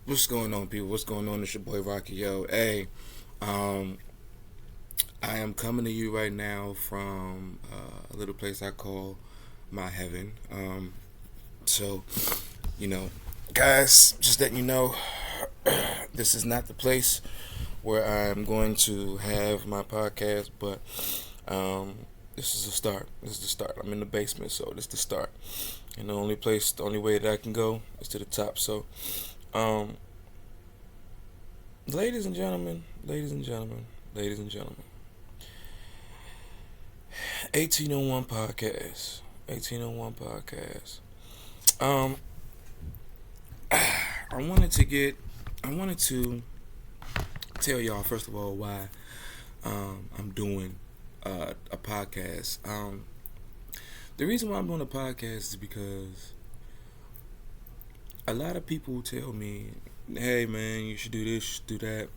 What's going on, people? What's going on? It's your boy Rocky. Yo, hey, um, I am coming to you right now from a little place I call my heaven. So, you know, guys, just letting you know, this is not the place where I'm going to have my podcast, but um, this is a start. This is the start. I'm in the basement, so this is the start. And the only way that I can go is to the top. So, um, ladies and gentlemen, 1801 podcast. 1801 podcast. Um, I wanted to get, I wanted to tell y'all first of all why I'm doing a podcast. The reason why I'm doing a podcast is because a lot of people tell me, "Hey man, you should do this, you should do that,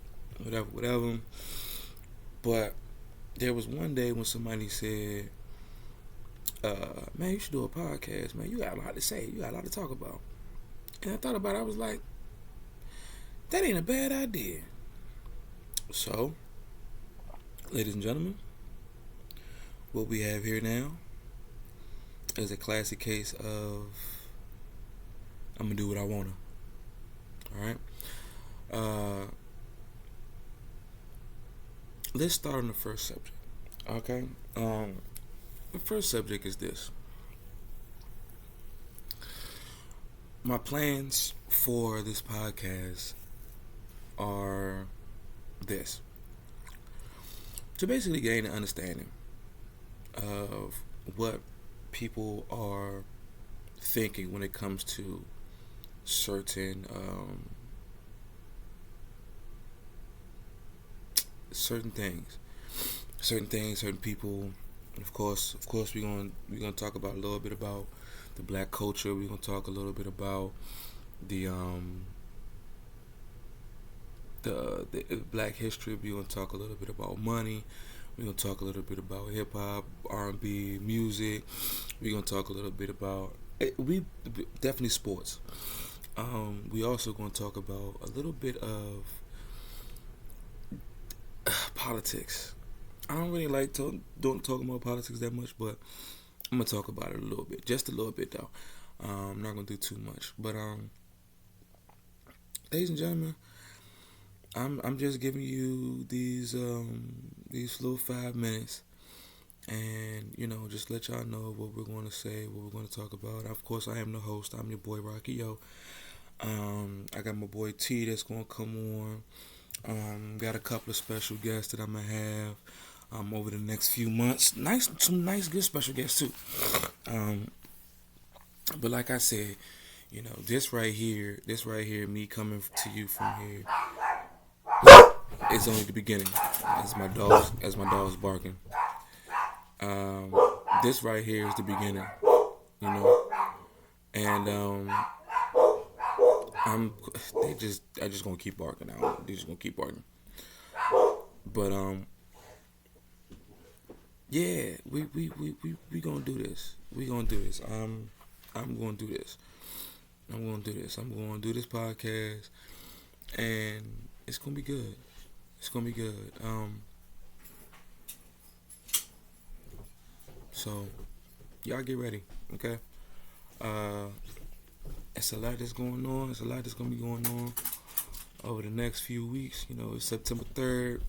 whatever, whatever." But there was one day when somebody said, "Man, you should do a podcast, man. You got a lot to say. You got a lot to talk about." And I thought about it. I was like, that ain't a bad idea. So, ladies and gentlemen, what we have here now is a classic case of I'm gonna do what I wanna. All right. Uh, let's start on the first subject. Okay. The first subject is this. My plans for this podcast are this: to basically gain an understanding of what people are thinking when it comes to certain certain things, certain people. Of course, we're gonna talk about a little bit about the black culture. We're gonna talk a little bit about the the black history. We're gonna talk a little bit about money. We're gonna talk a little bit about hip hop, R&B, music. We're gonna talk a little bit about we definitely sports. We also gonna talk about a little bit of politics. I don't really like don't talk about politics that much, but I'm gonna talk about it a little bit, just a little bit though. I'm not gonna do too much, but ladies and gentlemen, I'm just giving you these little 5 minutes, and just let y'all know what we're going to say, what we're going to talk about. Of course, I am the host. I'm your boy Rocky. Yo, I got my boy T that's gonna come on. Got a couple of special guests that I'm gonna have over the next few months. Some nice, good special guests too. Um, but like I said, this right here, me coming to you from here, it's only the beginning. As my dog's barking. Um, this right here is the beginning, you know, and I'm I just gonna keep barking out. They just gonna keep barking. But yeah, we gonna do this. We gonna do this. I'm gonna do this. I'm gonna do this. I'm gonna do this podcast, and it's gonna be good. It's gonna be good. So y'all get ready, okay? Uh, it's a lot that's going on. It's a lot that's gonna be going on over the next few weeks. It's September 3rd,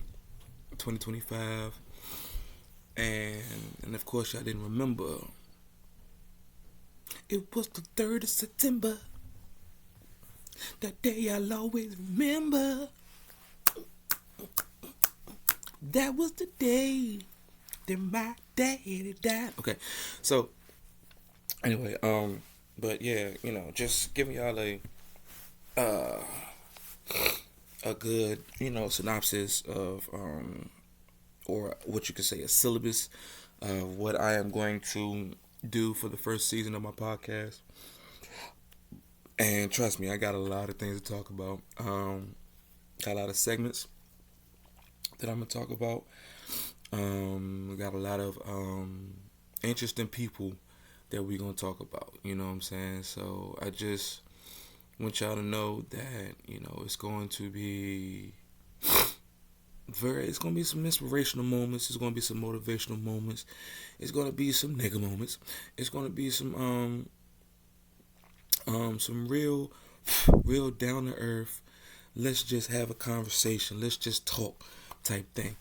2025, and of course y'all didn't remember. It was the 3rd of September. That day I'll always remember. That was the day that my daddy died. Okay, so anyway, but yeah, just giving y'all uh a good, synopsis of or what you could say a syllabus of what I am going to do for the first season of my podcast. And trust me, I got a lot of things to talk about. Got a lot of segments that I'm gonna talk about. We got a lot of interesting people that we're gonna talk about. You know what I'm saying? So I just want y'all to know that it's going to be it's gonna be some inspirational moments. It's gonna be some motivational moments. It's gonna be some nigga moments. It's gonna be some real down to earth. Let's just have a conversation. Let's just talk type thing.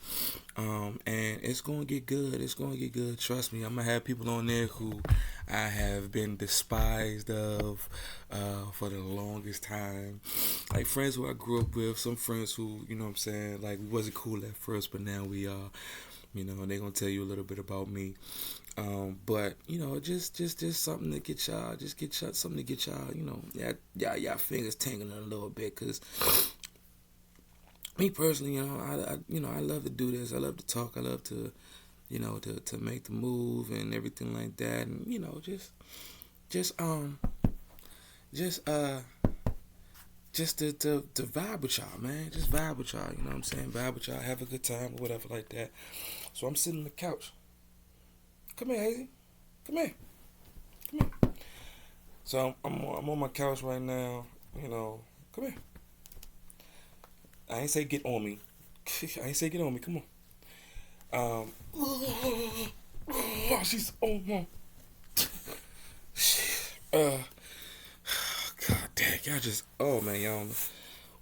And it's gonna get good. It's gonna get good. Trust me. I'm gonna have people on there who I have been despised of for the longest time. Like friends who I grew up with, some friends who, what I'm saying, like we wasn't cool at first, but now we are. And they're gonna tell you a little bit about me. But just something to get y'all, something to get y'all, y'all fingers tingling a little bit, cause me personally, I love to do this. I love to talk. I love to, to make the move and everything like that, and just just uh just to vibe with y'all, man. Just vibe with y'all. You know what I'm saying? Vibe with y'all. Have a good time or whatever like that. So I'm sitting on the couch. Come here, Hazy. Come here. Come here. So I'm on my couch right now. Come here. I ain't say get on me. I ain't say get on me. Come on. She's on. God dang, y'all just. Oh man, y'all.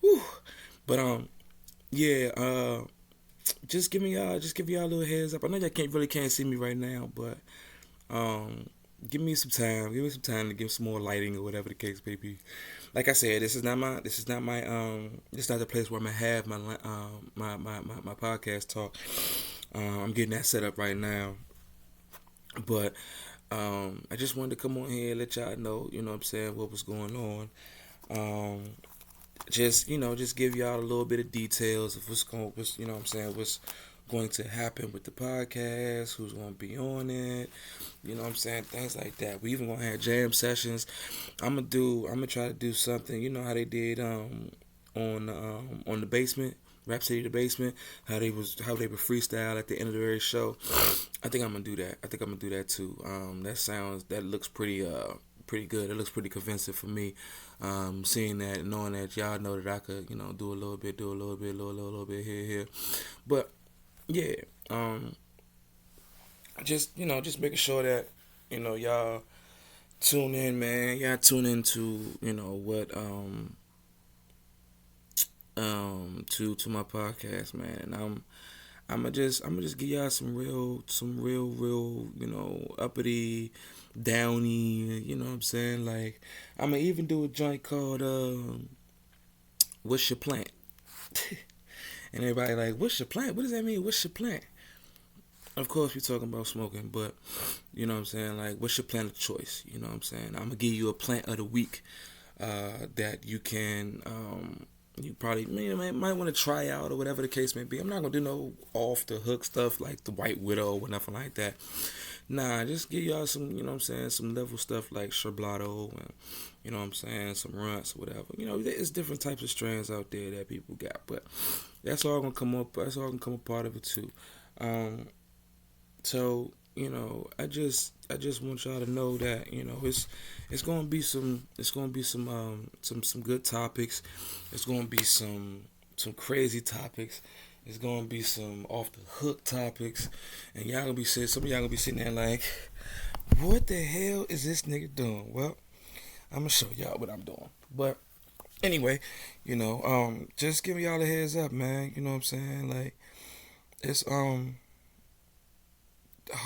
Whew. But yeah. Just give y'all a little heads up. I know y'all can't see me right now, but give me some time. Give me some time to give some more lighting or whatever the case may be. Like I said, this is not this is not the place where I'm gonna have my podcast talk. I'm getting that set up right now. But I just wanted to come on here and let y'all know, what I'm saying, what was going on. Just give y'all a little bit of details of what's going to happen with the podcast, who's going to be on it, things like that. We even going to have jam sessions. I'm gonna try to do something, how they did on the basement, Rap City the Basement, how they would freestyle at the end of the very show. I think I'm gonna do that. I think I'm gonna do that too. That looks pretty good. It looks pretty convincing for me. Seeing that, and knowing that y'all know that I could, do a little bit here. But yeah, just making sure that y'all tune in, man. Y'all tune into what to my podcast, man. And I'm gonna just give y'all some real, uppity, downy, what I'm saying? Like, I'm gonna even do a joint called, What's Your Plant? And everybody like, what's your plant? What does that mean? What's your plant? Of course, we're talking about smoking, but, what I'm saying? Like, what's your plant of choice? You know what I'm saying? I'm gonna give you a plant of the week, that you can, you probably might want to try out or whatever the case may be. I'm not gonna do no off the hook stuff like the White Widow or nothing like that. Nah, just give y'all some, some level stuff like Sherblato and, some runts or whatever. There's different types of strands out there that people got, but that's all gonna come up. That's all gonna come a part of it too. So I just want y'all to know that it's gonna be some good topics. It's gonna be some crazy topics. It's gonna be some off the hook topics, and some of y'all gonna be sitting there like, what the hell is this nigga doing? Well, I'm gonna show y'all what I'm doing. But anyway, just give y'all a heads up, man. You know what I'm saying? Like, it's oh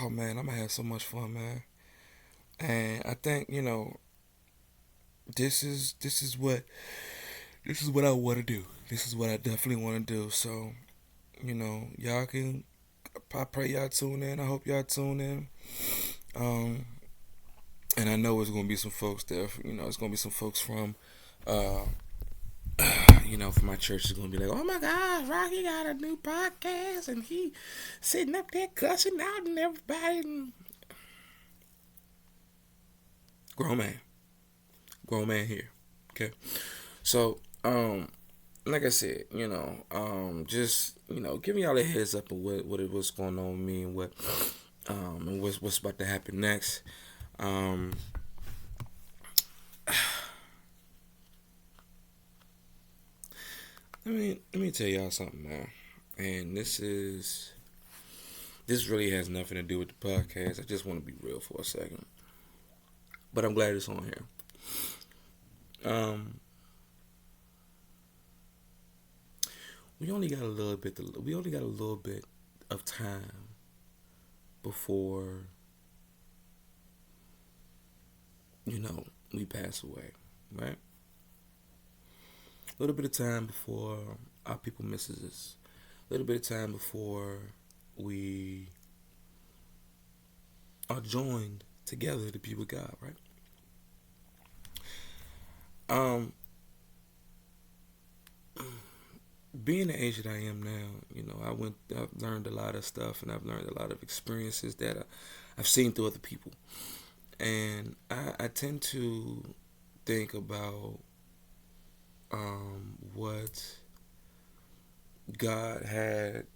man, I'm gonna have so much fun, man. And I think this is what I want to do. This is what I definitely want to do. So y'all can. I pray y'all tune in. I hope y'all tune in. And I know there's gonna be some folks there. It's gonna be some folks from from my church is gonna be like, oh my gosh, Rocky got a new podcast and he sitting up there cussing out and everybody. And grown man here. Okay, so like I said, just giving y'all a heads up of what's going on with me and what's about to happen next. let me tell y'all something, man. And this really has nothing to do with the podcast. I just want to be real for a second, but I'm glad it's on here. Um, we only got a little bit. We only got a little bit of time before we pass away, right? A little bit of time before our people misses us. A little bit of time before we are joined together to be with God, right? Um, Being the age that I am now, I've learned a lot of stuff, and I've learned a lot of experiences that I've seen through other people, and I tend to think about what God had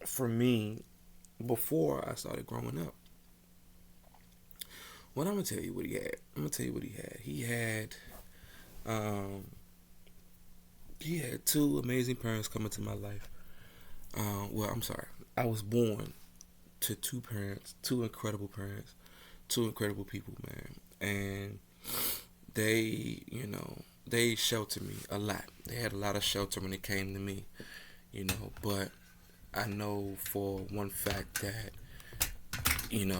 for me before I started growing up. Well, I'm gonna tell you what he had. I'm gonna tell you what he had. Um, he had two amazing parents come into my life. Well, I'm sorry. I was born to two parents, two incredible parents, two incredible people, man. And they sheltered me a lot. They had a lot of shelter when it came to me, But I know for one fact that, you know,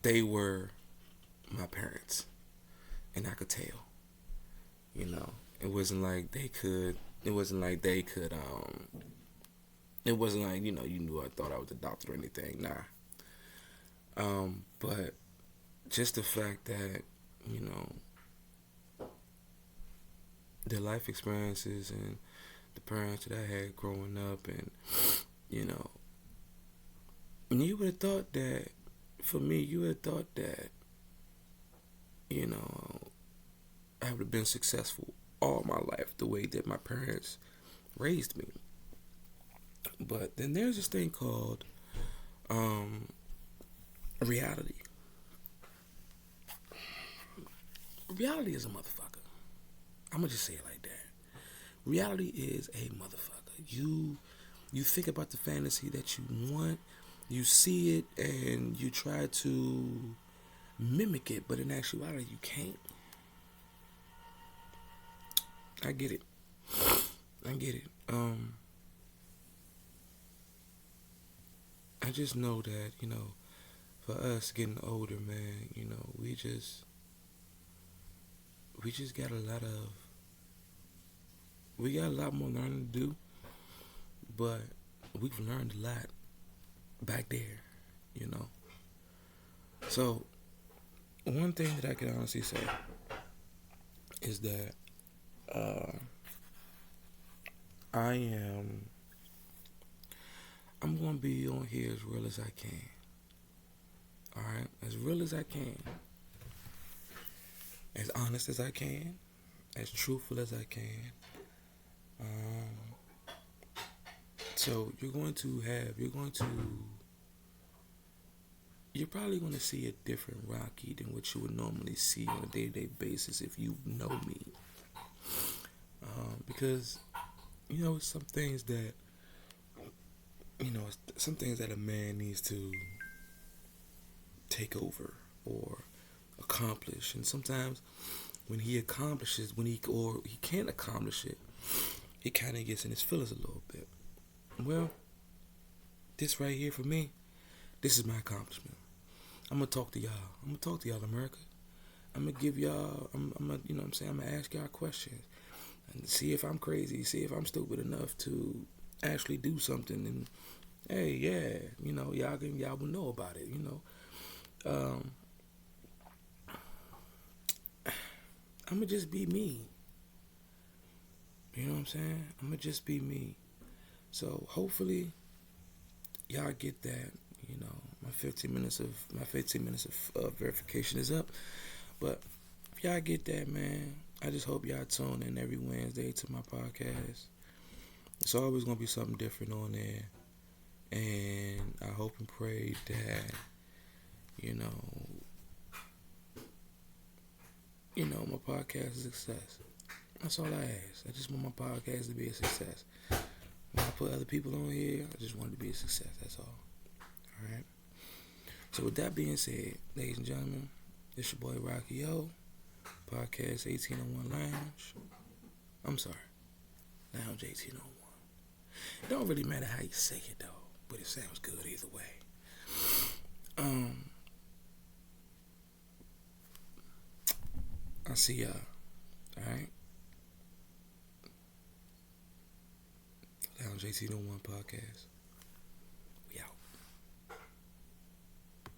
they were my parents, and I could tell. It wasn't like they could. It wasn't like they could. It wasn't like you knew I thought I was adopted or anything. Nah. But just the fact that you know the life experiences and the parents that I had growing up, and you know, and you would have thought that for me, you would have thought that you know I would have been successful all my life the way that my parents raised me. But then there's this thing called reality. Reality is a motherfucker. I'm gonna just say it like that. Reality is a motherfucker. You think about the fantasy that you want, you see it, and you try to mimic it, but in actuality, you can't. I get it. I get it. I just know that for us getting older, man, we just got a lot more learning to do, but we've learned a lot back there. So one thing that I can honestly say is that uh, I'm gonna be on here as real as I can. All right, as real as I can, as honest as I can, as truthful as I can. Um, so you're probably going to see a different Rocky than what you would normally see on a day-to-day basis if you know me. Because, some things that, some things that a man needs to take over or accomplish. And sometimes when he accomplishes, or he can't accomplish it, he kind of gets in his feelings a little bit. Well, this right here for me, this is my accomplishment. I'm gonna talk to y'all. I'm gonna talk to y'all, America. I'm gonna give y'all. I'm gonna, what I'm saying. I'm gonna ask y'all questions and see if I'm crazy. See if I'm stupid enough to actually do something. And hey, yeah, y'all will know about it. Um, I'm gonna just be me. You know what I'm saying? I'm gonna just be me. So hopefully, y'all get that. My 15 minutes of verification is up. But if y'all get that, man, I just hope y'all tune in every Wednesday to my podcast. It's always gonna be something different on there, and I hope and pray that my podcast is a success. That's all I ask. I just want my podcast to be a success. When I put other people on here, I just want it to be a success. That's all. All right. So with that being said, ladies and gentlemen, it's your boy Rocky Yo, podcast 1801 Lounge. I'm sorry, Lounge 1801. It don't really matter how you say it though, but it sounds good either way. I'll see y'all. Alright? Lounge 1801 podcast.